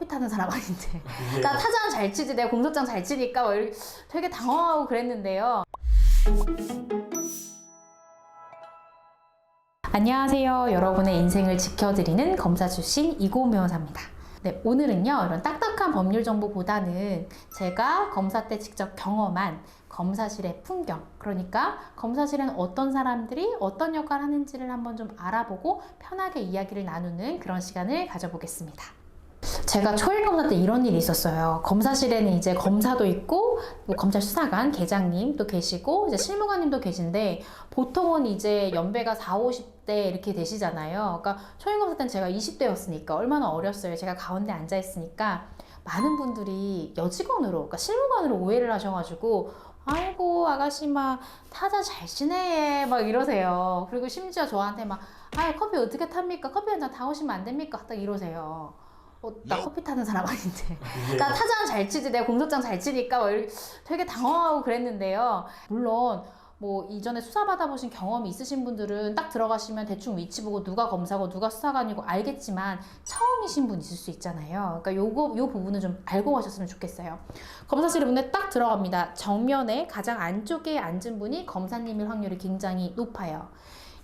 커피 타는 사람 아닌데. 나 타자는 잘 치지, 내가 공소장 잘 치니까 막 이렇게 되게 당황하고 그랬는데요. 안녕하세요. 여러분의 인생을 지켜드리는 검사 출신 이고은 변호사입니다. 네, 오늘은요, 이런 딱딱한 법률 정보보다는 제가 검사 때 직접 경험한 검사실의 풍경, 그러니까 검사실에는 어떤 사람들이 어떤 역할을 하는지를 한번 좀 알아보고 편하게 이야기를 나누는 그런 시간을 가져보겠습니다. 제가 초일 검사 때 이런 일이 있었어요. 검사실에는 이제 검사도 있고, 뭐 검찰 수사관, 계장님도 계시고, 이제 실무관님도 계신데, 보통은 이제 연배가 40, 50대 이렇게 되시잖아요. 그러니까 초일 검사 때는 제가 20대였으니까 얼마나 어렸어요. 제가 가운데 앉아 있으니까 많은 분들이 여직원으로, 그러니까 실무관으로 오해를 하셔가지고, 아이고 아가씨 막 타자 잘 치네 막 이러세요. 그리고 심지어 저한테 막, 아 커피 어떻게 탑니까? 커피 한 잔 타오시면 안 됩니까? 딱 이러세요. 나 커피 타는 사람 아닌데. 나 타자는 잘 치지, 내가 공소장 잘 치니까 막 이렇게 되게 당황하고 그랬는데요. 물론 뭐 이전에 수사 받아보신 경험이 있으신 분들은 딱 들어가시면 대충 위치 보고 누가 검사고 누가 수사관이고 알겠지만 처음이신 분 있을 수 있잖아요. 그러니까 요 부분은 좀 알고 가셨으면 좋겠어요. 검사실에 문에 딱 들어갑니다. 정면에 가장 안쪽에 앉은 분이 검사님일 확률이 굉장히 높아요.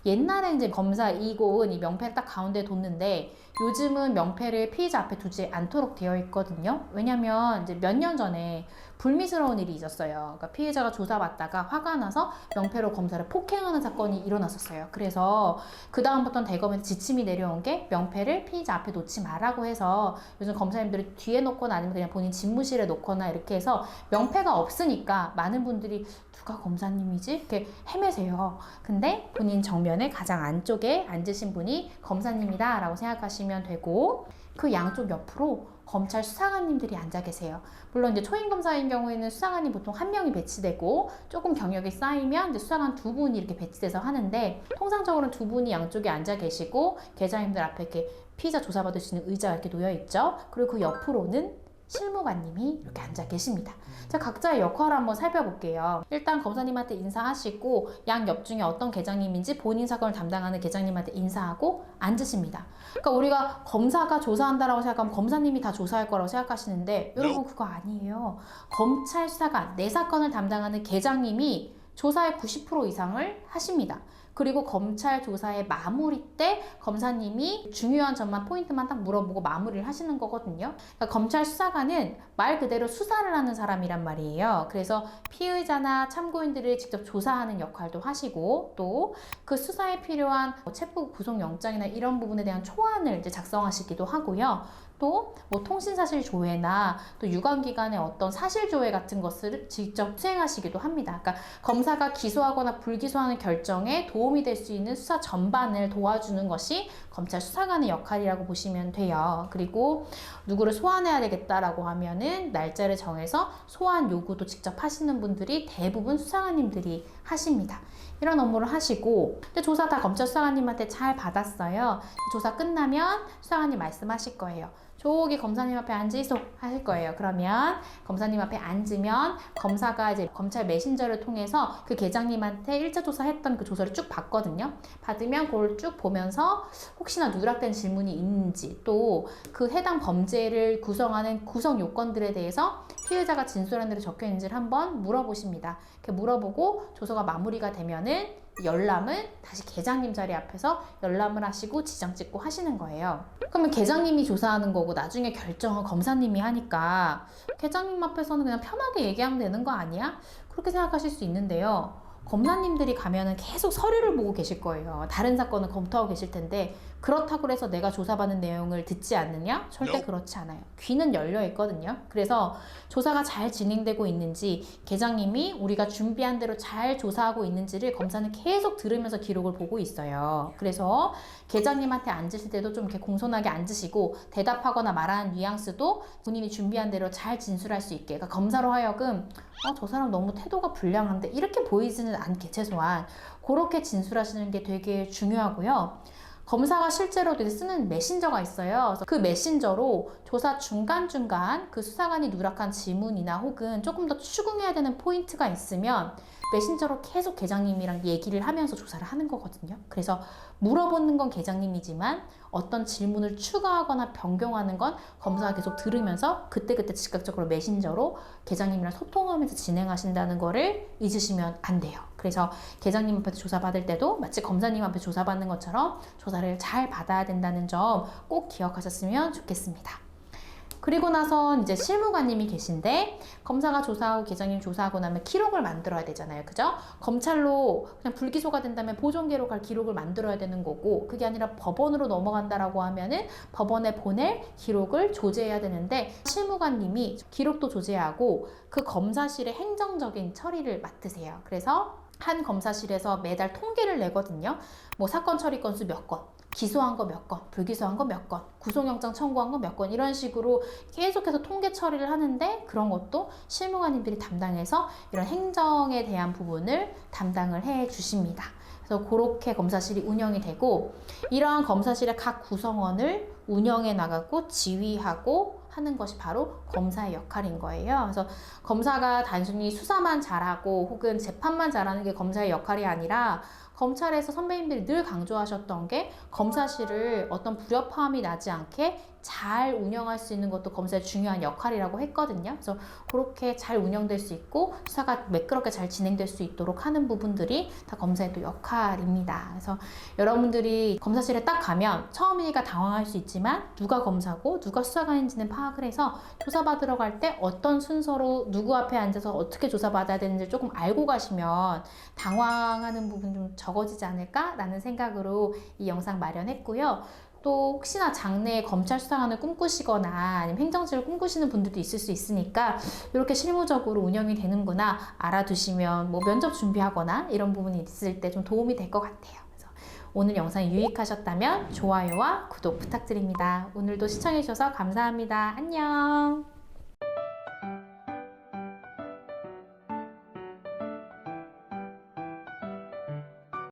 옛날에 이제 검사 이고은 이 명패를 딱 가운데 뒀는데 요즘은 명패를 피의자 앞에 두지 않도록 되어 있거든요. 왜냐면 이제 몇 년 전에 불미스러운 일이 있었어요. 그러니까 피해자가 조사받다가 화가 나서 명패로 검사를 폭행하는 사건이 일어났었어요. 그래서 그 다음부터는 대검에서 지침이 내려온 게 명패를 피의자 앞에 놓지 말라고 해서 요즘 검사님들이 뒤에 놓거나 아니면 그냥 본인 집무실에 놓거나 이렇게 해서 명패가 없으니까 많은 분들이 누가 검사님이지? 이렇게 헤매세요. 근데 본인 정면에 가장 안쪽에 앉으신 분이 검사님이다 라고 생각하시면 되고, 그 양쪽 옆으로 검찰 수사관님들이 앉아 계세요. 물론 이제 초임 검사인 경우에는 수사관이 보통 한 명이 배치되고 조금 경력이 쌓이면 이제 수사관 두 분이 이렇게 배치돼서 하는데, 통상적으로는 두 분이 양쪽에 앉아 계시고 계장님들 앞에 이렇게 피의자 조사받을 수 있는 의자가 이렇게 놓여 있죠. 그리고 그 옆으로는 실무관님이 이렇게 앉아 계십니다. 자, 각자의 역할을 한번 살펴볼게요. 일단 검사님한테 인사하시고 양 옆 중에 어떤 계장님인지 본인 사건을 담당하는 계장님한테 인사하고 앉으십니다. 그러니까 우리가 검사가 조사한다라고 생각하면 검사님이 다 조사할 거라고 생각하시는데 여러분 그거 아니에요. 검찰 수사관, 내 사건을 담당하는 계장님이 조사의 90% 이상을 하십니다. 그리고 검찰 조사의 마무리 때 검사님이 중요한 점만 포인트만 딱 물어보고 마무리를 하시는 거거든요. 그러니까 검찰 수사관은 말 그대로 수사를 하는 사람이란 말이에요. 그래서 피의자나 참고인들을 직접 조사하는 역할도 하시고 또 그 수사에 필요한 체포 구속영장이나 이런 부분에 대한 초안을 이제 작성하시기도 하고요. 또 뭐 통신사실 조회나 또 유관기관의 어떤 사실 조회 같은 것을 직접 수행하시기도 합니다. 그러니까 검사가 기소하거나 불기소하는 결정에 도움이 될 수 있는 수사 전반을 도와주는 것이 검찰 수사관의 역할이라고 보시면 돼요. 그리고 누구를 소환해야 되겠다라고 하면은 날짜를 정해서 소환 요구도 직접 하시는 분들이 대부분 수사관님들이 하십니다. 이런 업무를 하시고, 조사 다 검찰 수사관님한테 잘 받았어요. 조사 끝나면 수사관님 말씀하실 거예요. 저기 검사님 앞에 앉으소 하실 거예요. 그러면 검사님 앞에 앉으면 검사가 이제 검찰 메신저를 통해서 그 계장님한테 1차 조사했던 그 조서를 쭉 받거든요. 받으면 그걸 쭉 보면서 혹시나 누락된 질문이 있는지 또 그 해당 범죄를 구성하는 구성 요건들에 대해서 피의자가 진술한 대로 적혀 있는지를 한번 물어보십니다. 이렇게 물어보고 조서가 마무리가 되면은 열람을 다시 계장님 자리 앞에서 열람을 하시고 지정 찍고 하시는 거예요. 그러면 계장님이 조사하는 거고 나중에 결정은 검사님이 하니까 계장님 앞에서는 그냥 편하게 얘기하면 되는 거 아니야? 그렇게 생각하실 수 있는데요. 검사님들이 가면은 계속 서류를 보고 계실 거예요. 다른 사건을 검토하고 계실 텐데 그렇다고 해서 내가 조사받는 내용을 듣지 않느냐? 절대 그렇지 않아요. 귀는 열려 있거든요. 그래서 조사가 잘 진행되고 있는지 계장님이 우리가 준비한 대로 잘 조사하고 있는지를 검사는 계속 들으면서 기록을 보고 있어요. 그래서 계장님한테 앉으실 때도 좀 이렇게 공손하게 앉으시고 대답하거나 말하는 뉘앙스도 본인이 준비한 대로 잘 진술할 수 있게, 그러니까 검사로 하여금 저 사람 너무 태도가 불량한데 이렇게 보이지는 않게 최소한 그렇게 진술하시는 게 되게 중요하고요. 검사가 실제로 쓰는 메신저가 있어요. 그래서 그 메신저로 조사 중간중간 그 수사관이 누락한 지문이나 혹은 조금 더 추궁해야 되는 포인트가 있으면 메신저로 계속 계장님이랑 얘기를 하면서 조사를 하는 거거든요. 그래서 물어보는 건 계장님이지만 어떤 질문을 추가하거나 변경하는 건 검사가 계속 들으면서 그때그때 즉각적으로 메신저로 계장님이랑 소통하면서 진행하신다는 거를 잊으시면 안 돼요. 그래서 계장님 앞에서 조사받을 때도 마치 검사님 앞에 조사받는 것처럼 조사를 잘 받아야 된다는 점 꼭 기억하셨으면 좋겠습니다. 그리고 나서 이제 실무관님이 계신데 검사가 조사하고 계장님 조사하고 나면 기록을 만들어야 되잖아요. 그죠? 검찰로 그냥 불기소가 된다면 보존기록 할 기록을 만들어야 되는 거고 그게 아니라 법원으로 넘어간다라고 하면은 법원에 보낼 기록을 조제해야 되는데 실무관님이 기록도 조제하고 그 검사실의 행정적인 처리를 맡으세요. 그래서 한 검사실에서 매달 통계를 내거든요. 뭐 사건 처리 건수 몇 건, 기소한 거 몇 건, 불기소한 거 몇 건, 구속영장 청구한 거 몇 건 이런 식으로 계속해서 통계 처리를 하는데 그런 것도 실무관님들이 담당해서 이런 행정에 대한 부분을 담당을 해 주십니다. 그래서 그렇게 검사실이 운영이 되고 이러한 검사실의 각 구성원을 운영해 나가고 지휘하고 하는 것이 바로 검사의 역할인 거예요. 그래서 검사가 단순히 수사만 잘하고 혹은 재판만 잘하는 게 검사의 역할이 아니라 검찰에서 선배님들이 늘 강조하셨던 게 검사실을 어떤 불협화음이 나지 않게 잘 운영할 수 있는 것도 검사의 중요한 역할이라고 했거든요. 그래서 그렇게 잘 운영될 수 있고 수사가 매끄럽게 잘 진행될 수 있도록 하는 부분들이 다 검사의 또 역할입니다. 그래서 여러분들이 검사실에 딱 가면 처음이니까 당황할 수 있지만 누가 검사고 누가 수사관인지는 파악을 해서 조사받으러 갈 때 어떤 순서로 누구 앞에 앉아서 어떻게 조사받아야 되는지 조금 알고 가시면 당황하는 부분 좀 적어지지 않을까라는 생각으로 이 영상 마련했고요. 또 혹시나 장래에 검찰 수사관을 꿈꾸시거나 아니면 행정직을 꿈꾸시는 분들도 있을 수 있으니까 이렇게 실무적으로 운영이 되는구나 알아두시면 뭐 면접 준비하거나 이런 부분이 있을 때 좀 도움이 될 것 같아요. 그래서 오늘 영상이 유익하셨다면 좋아요와 구독 부탁드립니다. 오늘도 시청해주셔서 감사합니다. 안녕.